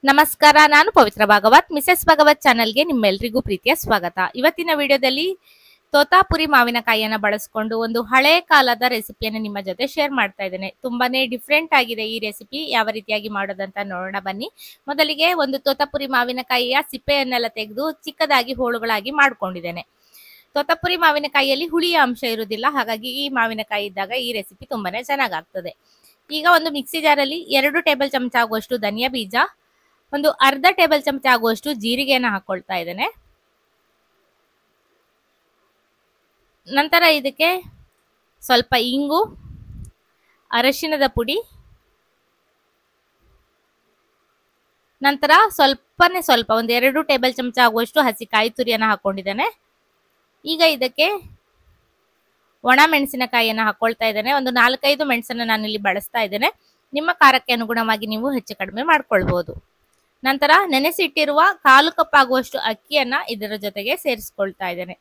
ನಮಸ್ಕಾರ, ನಾನು ಪವಿತ್ರ ಭಾಗವತ್. ಮಿಸೆಸ್ ಭಾಗವತ್ ಚಾನೆಲ್ಗೆ ನಿಮ್ಮೆಲ್ಲರಿಗೂ ಪ್ರೀತಿಯ ಸ್ವಾಗತ. ಇವತ್ತಿನ ವಿಡಿಯೋದಲ್ಲಿ ತೋತಾಪುರಿ ಮಾವಿನಕಾಯಿಯನ್ನು ಬಳಸಿಕೊಂಡು ಒಂದು ಹಳೆ ಕಾಲದ ರೆಸಿಪಿಯನ್ನು ನಿಮ್ಮ ಜೊತೆ ಶೇರ್ ಮಾಡ್ತಾ ಇದ್ದೇನೆ. ತುಂಬಾನೇ ಡಿಫ್ರೆಂಟ್ ಆಗಿದೆ ಈ ರೆಸಿಪಿ. ಯಾವ ರೀತಿಯಾಗಿ ಮಾಡೋದಂತ ನೋಡೋಣ ಬನ್ನಿ. ಮೊದಲಿಗೆ ಒಂದು ತೋತಾಪುರಿ ಮಾವಿನಕಾಯಿಯ ಸಿಪ್ಪೆಯನ್ನೆಲ್ಲ ತೆಗೆದು ಚಿಕ್ಕದಾಗಿ ಹೋಳುಗಳಾಗಿ ಮಾಡ್ಕೊಂಡಿದ್ದೇನೆ. ತೋತಾಪುರಿ ಮಾವಿನಕಾಯಿಯಲ್ಲಿ ಹುಳಿಯ ಅಂಶ ಇರುವುದಿಲ್ಲ, ಹಾಗಾಗಿ ಈ ಮಾವಿನಕಾಯಿ ಇದ್ದಾಗ ಈ ರೆಸಿಪಿ ತುಂಬಾನೇ ಚೆನ್ನಾಗಾಗ್ತದೆ. ಈಗ ಒಂದು ಮಿಕ್ಸಿ ಜಾರಲ್ಲಿ 2 ಟೇಬಲ್ ಚಮಚ ಆಗುವಷ್ಟು ಧನಿಯಾ ಬೀಜ, ಒಂದು ಅರ್ಧ ಟೇಬಲ್ ಚಮಚ ಆಗುವಷ್ಟು ಜೀರಿಗೆಯನ್ನು ಹಾಕೊಳ್ತಾ ಇದ್ದೇನೆ. ನಂತರ ಇದಕ್ಕೆ ಸ್ವಲ್ಪ ಇಂಗು, ಅರಶಿನದ ಪುಡಿ, ನಂತರ ಸ್ವಲ್ಪ ಒಂದು 2 ಟೇಬಲ್ ಚಮಚ ಆಗುವಷ್ಟು ಹಸಿ ಕಾಯಿ ತುರಿಯನ್ನು ಹಾಕೊಂಡಿದ್ದೇನೆ. ಈಗ ಇದಕ್ಕೆ ಒಣ ಮೆಣಸಿನಕಾಯಿಯನ್ನು ಹಾಕೊಳ್ತಾ ಇದ್ದೇನೆ. ಒಂದು 4-5 ಮೆಣಸನ್ನು ನಾನಿಲ್ಲಿ ಬಳಸ್ತಾ ಇದ್ದೇನೆ. ನಿಮ್ಮ ಖಾರಕ್ಕೆ ಅನುಗುಣವಾಗಿ ನೀವು ಹೆಚ್ಚು ಕಡಿಮೆ ಮಾಡ್ಕೊಳ್ಬಹುದು. ನಂತರ ನೆನೆಸಿಟ್ಟಿರುವ 1/4 ಕಪ್ ಆಗುವಷ್ಟು ಅಕ್ಕಿಯನ್ನ ಇದರ ಜೊತೆಗೆ ಸೇರಿಸ್ಕೊಳ್ತಾ ಇದ್ದೇನೆ.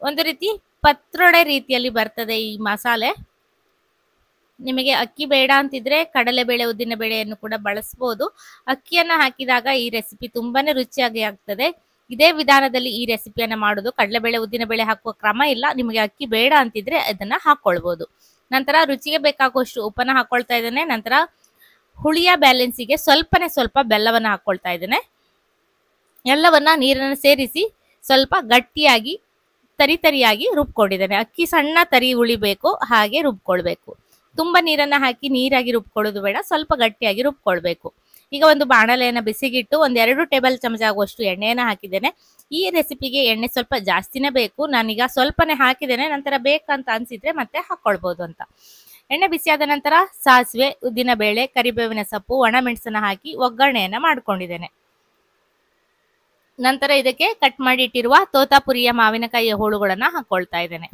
ಒಂದು ರೀತಿ ಪತ್ರೊಡೆ ರೀತಿಯಲ್ಲಿ ಬರ್ತದೆ ಈ ಮಸಾಲೆ. ನಿಮಗೆ ಅಕ್ಕಿ ಬೇಡ ಅಂತಿದ್ರೆ ಕಡಲೆಬೇಳೆ, ಉದ್ದಿನ ಬೇಳೆಯನ್ನು ಕೂಡ ಬಳಸಬಹುದು. ಅಕ್ಕಿಯನ್ನ ಹಾಕಿದಾಗ ಈ ರೆಸಿಪಿ ತುಂಬಾನೇ ರುಚಿಯಾಗಿ ಆಗ್ತದೆ. ಇದೇ ವಿಧಾನದಲ್ಲಿ ಈ ರೆಸಿಪಿಯನ್ನ ಮಾಡೋದು. ಕಡಲೆಬೇಳೆ, ಉದ್ದಿನ ಬೇಳೆ ಹಾಕುವ ಕ್ರಮ ಇಲ್ಲ. ನಿಮಗೆ ಅಕ್ಕಿ ಬೇಡ ಅಂತಿದ್ರೆ ಅದನ್ನ ಹಾಕೊಳ್ಬಹುದು. ನಂತರ ರುಚಿಗೆ ಬೇಕಾಗುವಷ್ಟು ಉಪ್ಪನ್ನ ಹಾಕೊಳ್ತಾ ಇದ್ದೇನೆ. ನಂತರ ಹುಳಿಯ ಬ್ಯಾಲೆನ್ಸಿಗೆ ಸ್ವಲ್ಪ ಬೆಲ್ಲವನ್ನ ಹಾಕೊಳ್ತಾ ಇದ್ದೇನೆ. ಎಲ್ಲವನ್ನ ನೀರನ್ನು ಸೇರಿಸಿ ಸ್ವಲ್ಪ ಗಟ್ಟಿಯಾಗಿ ತರಿಯಾಗಿ ರುಬ್ಕೊಂಡಿದ್ದೇನೆ. ಅಕ್ಕಿ ಸಣ್ಣ ತರಿ ಉಳಿಬೇಕು, ಹಾಗೆ ರುಬ್ಕೊಳ್ಬೇಕು. ತುಂಬಾ ನೀರನ್ನ ಹಾಕಿ ನೀರಾಗಿ ರುಬ್ಕೊಳ್ಳೋದು ಬೇಡ, ಸ್ವಲ್ಪ ಗಟ್ಟಿಯಾಗಿ ರುಬ್ಕೊಳ್ಬೇಕು. ಈಗ ಒಂದು ಬಾಣಲೆಯನ್ನು ಬಿಸಿಗಿಟ್ಟು 1-2 ಟೇಬಲ್ ಚಮಚ ಆಗುವಷ್ಟು ಎಣ್ಣೆಯನ್ನು ಹಾಕಿದ್ದೇನೆ. ಈ ರೆಸಿಪಿಗೆ ಎಣ್ಣೆ ಸ್ವಲ್ಪ ಜಾಸ್ತಿನೇ ಬೇಕು. ನಾನೀಗ ಸ್ವಲ್ಪನೇ ಹಾಕಿದ್ದೇನೆ. ನಂತರ ಬೇಕಂತ ಅನ್ಸಿದ್ರೆ ಮತ್ತೆ ಹಾಕೊಳ್ಬಹುದು ಅಂತ. ಎಣ್ಣೆ ಬಿಸಿಯಾದ ನಂತರ ಸಾಸಿವೆ, ಉದ್ದಿನ ಬೇಳೆ, ಕರಿಬೇವಿನ ಸೊಪ್ಪು, ಒಣ ಮೆಣಸನ್ನ ಹಾಕಿ ಒಗ್ಗರಣೆಯನ್ನ ಮಾಡ್ಕೊಂಡಿದ್ದೇನೆ. ನಂತರ ಇದಕ್ಕೆ ಕಟ್ ಮಾಡಿ ಇಟ್ಟಿರುವ ತೋತಾಪುರಿಯ ಮಾವಿನಕಾಯಿಯ ಹೋಳುಗಳನ್ನ ಹಾಕೊಳ್ತಾ ಇದ್ದೇನೆ.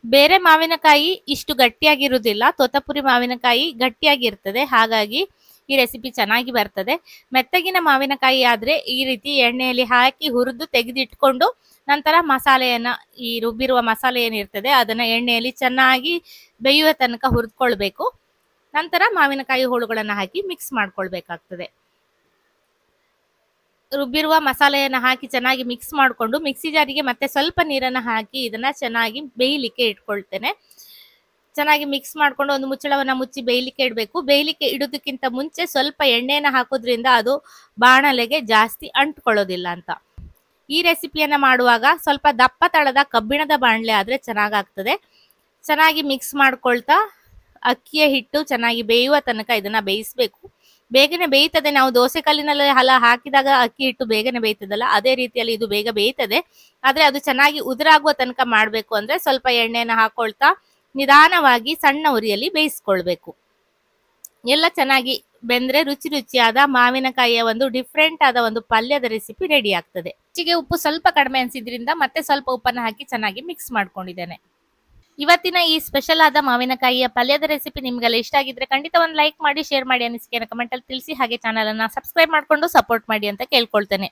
ಬೇರೆ ಮಾವಿನಕಾಯಿ ಇಷ್ಟು ಗಟ್ಟಿಯಾಗಿರುವುದಿಲ್ಲ, ತೋತಾಪುರಿ ಮಾವಿನಕಾಯಿ ಗಟ್ಟಿಯಾಗಿರ್ತದೆ, ಹಾಗಾಗಿ ಈ ರೆಸಿಪಿ ಚೆನ್ನಾಗಿ ಬರ್ತದೆ. ಮೆತ್ತಗಿನ ಮಾವಿನಕಾಯಿ ಆದ್ರೆ ಈ ರೀತಿ ಎಣ್ಣೆಯಲ್ಲಿ ಹಾಕಿ ಹುರಿದು ತೆಗೆದಿಟ್ಕೊಂಡು ನಂತರ ಮಸಾಲೆಯನ್ನ, ಈ ರುಬ್ಬಿರುವ ಮಸಾಲೆ ಏನಿರ್ತದೆ ಅದನ್ನ ಎಣ್ಣೆಯಲ್ಲಿ ಚೆನ್ನಾಗಿ ಬೇಯುವ ತನಕ ಹುರಿದ್ಕೊಳ್ಬೇಕು. ನಂತರ ಮಾವಿನಕಾಯಿ ಹೋಳುಗಳನ್ನ ಹಾಕಿ ಮಿಕ್ಸ್ ಮಾಡ್ಕೊಳ್ಬೇಕಾಗ್ತದೆ. ರುಬ್ಬಿರುವ ಮಸಾಲೆಯನ್ನ ಹಾಕಿ ಚೆನ್ನಾಗಿ ಮಿಕ್ಸ್ ಮಾಡಿಕೊಂಡು ಮಿಕ್ಸಿ ಜಾರಿಗೆ ಮತ್ತೆ ಸ್ವಲ್ಪ ನೀರನ್ನ ಹಾಕಿ ಇದನ್ನ ಚೆನ್ನಾಗಿ ಬೇಯಲಿಕ್ಕೆ ಇಟ್ಕೊಳ್ತೇನೆ. ಚೆನ್ನಾಗಿ ಮಿಕ್ಸ್ ಮಾಡ್ಕೊಂಡು ಒಂದು ಮುಚ್ಚಳವನ್ನ ಮುಚ್ಚಿ ಬೇಯಲಿಕ್ಕೆ ಇಡಬೇಕು. ಬೇಯಲಿಕ್ಕೆ ಇಡೋದಕ್ಕಿಂತ ಮುಂಚೆ ಸ್ವಲ್ಪ ಎಣ್ಣೆಯನ್ನ ಹಾಕೋದ್ರಿಂದ ಅದು ಬಾಣಲೆಗೆ ಜಾಸ್ತಿ ಅಂಟ್ಕೊಳ್ಳೋದಿಲ್ಲ ಅಂತ. ಈ ರೆಸಿಪಿಯನ್ನ ಮಾಡುವಾಗ ಸ್ವಲ್ಪ ದಪ್ಪ ತಳದ ಕಬ್ಬಿಣದ ಬಾಣಲೆ ಆದ್ರೆ ಚೆನ್ನಾಗಾಗ್ತದೆ. ಚೆನ್ನಾಗಿ ಮಿಕ್ಸ್ ಮಾಡ್ಕೊಳ್ತಾ ಅಕ್ಕಿಯ ಹಿಟ್ಟು ಚೆನ್ನಾಗಿ ಬೇಯುವ ತನಕ ಇದನ್ನ ಬೇಯಿಸ್ಬೇಕು. ಬೇಗನೆ ಬೇಯ್ತದೆ. ನಾವು ದೋಸೆ ಕಲ್ಲಿನಲ್ಲಿ ಹಾಕಿದಾಗ ಅಕ್ಕಿ ಹಿಟ್ಟು ಬೇಗನೆ ಬೇಯ್ತದಲ್ಲ, ಅದೇ ರೀತಿಯಲ್ಲಿ ಇದು ಬೇಗ ಬೇಯ್ತದೆ. ಆದ್ರೆ ಅದು ಚೆನ್ನಾಗಿ ಉದುರಾಗುವ ತನಕ ಮಾಡ್ಬೇಕು. ಅಂದ್ರೆ ಸ್ವಲ್ಪ ಎಣ್ಣೆನ ಹಾಕೊಳ್ತಾ ನಿಧಾನವಾಗಿ ಸಣ್ಣ ಉರಿಯಲ್ಲಿ ಬೇಯಿಸ್ಕೊಳ್ಬೇಕು. ಎಲ್ಲ ಚೆನ್ನಾಗಿ ಬೆಂದ್ರೆ ರುಚಿಯಾದ ಮಾವಿನಕಾಯಿಯ ಒಂದು ಡಿಫ್ರೆಂಟ್ ಆದ ಒಂದು ಪಲ್ಯದ ರೆಸಿಪಿ ರೆಡಿ ಆಗ್ತದೆ. ರುಚಿಗೆ ಉಪ್ಪು ಸ್ವಲ್ಪ ಕಡಿಮೆ ಅನ್ಸಿದ್ರಿಂದ ಮತ್ತೆ ಸ್ವಲ್ಪ ಉಪ್ಪನ್ನು ಹಾಕಿ ಚೆನ್ನಾಗಿ ಮಿಕ್ಸ್ ಮಾಡ್ಕೊಂಡಿದ್ದೇನೆ. ಇವತ್ತಿನ ಈ ಸ್ಪೆಷಲ್ ಆದ ಮಾವಿನಕಾಯಿಯ ಪಲ್ಯದ ರೆಸಿಪಿ ನಿಮ್ಗೆಲ್ಲ ಇಷ್ಟ ಆಗಿದ್ರೆ ಖಂಡಿತ ಒಂದು ಲೈಕ್ ಮಾಡಿ, ಶೇರ್ ಮಾಡಿ, ಅನಿಸಿಕೆಯನ್ನು ಕಮೆಂಟ್ ಅಲ್ಲಿ ತಿಳಿಸಿ. ಹಾಗೆ ಚಾನಲ್ ಅನ್ನ ಸಬ್ಸ್ಕ್ರೈಬ್ ಮಾಡ್ಕೊಂಡು ಸಪೋರ್ಟ್ ಮಾಡಿ ಅಂತ ಕೇಳ್ಕೊಳ್ತೇನೆ.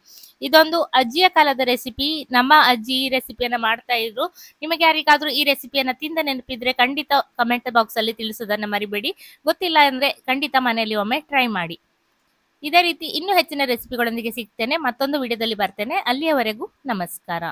ಇದೊಂದು ಅಜ್ಜಿಯ ಕಾಲದ ರೆಸಿಪಿ. ನಮ್ಮ ಅಜ್ಜಿ ಈ ರೆಸಿಪಿಯನ್ನ ಮಾಡ್ತಾ ಇದ್ರು. ನಿಮಗೆ ಯಾರಿಗಾದ್ರೂ ಈ ರೆಸಿಪಿಯನ್ನ ತಿಂದ ನೆನಪಿದ್ರೆ ಖಂಡಿತ ಕಮೆಂಟ್ ಬಾಕ್ಸ್ ಅಲ್ಲಿ ತಿಳಿಸೋದನ್ನ ಮರಿಬೇಡಿ. ಗೊತ್ತಿಲ್ಲ ಅಂದ್ರೆ ಖಂಡಿತ ಮನೆಯಲ್ಲಿ ಒಮ್ಮೆ ಟ್ರೈ ಮಾಡಿ. ಇದೇ ರೀತಿ ಇನ್ನೂ ಹೆಚ್ಚಿನ ರೆಸಿಪಿಗಳೊಂದಿಗೆ ಸಿಗ್ತೇನೆ. ಮತ್ತೊಂದು ವಿಡಿಯೋದಲ್ಲಿ ಬರ್ತೇನೆ. ಅಲ್ಲಿಯವರೆಗೂ ನಮಸ್ಕಾರ.